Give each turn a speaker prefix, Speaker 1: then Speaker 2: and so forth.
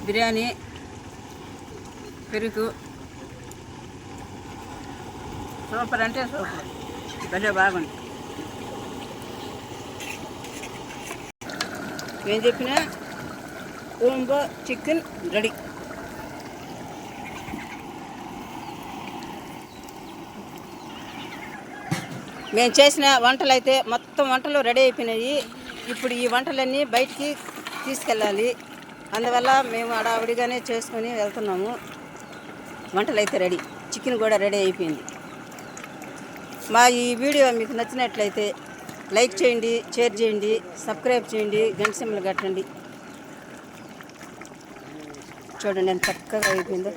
Speaker 1: బిర్యానీ, పెరుగు సూపర్ అంటే సూపర్, భలే బాగుంది. నేను చెప్పిన కోంబో చికెన్ రెడీ. మేము చేసిన వంటలు అయితే మొత్తం వంటలు రెడీ అయిపోయినాయి. ఇప్పుడు ఈ వంటలన్నీ బయటికి తీసుకెళ్ళాలి. అందువల్ల మేము హడావుడిగానే చేసుకొని వెళ్తున్నాము. వంటలు అయితే రెడీ, చికెన్ కూడా రెడీ అయిపోయింది. మా ఈ వీడియో మీకు నచ్చినట్లయితే లైక్ చేయండి, షేర్ చేయండి, సబ్స్క్రైబ్ చేయండి, గంట సింబల్ కట్టండి. చూడండి ఎంత చక్కగా అయిపోయిందో.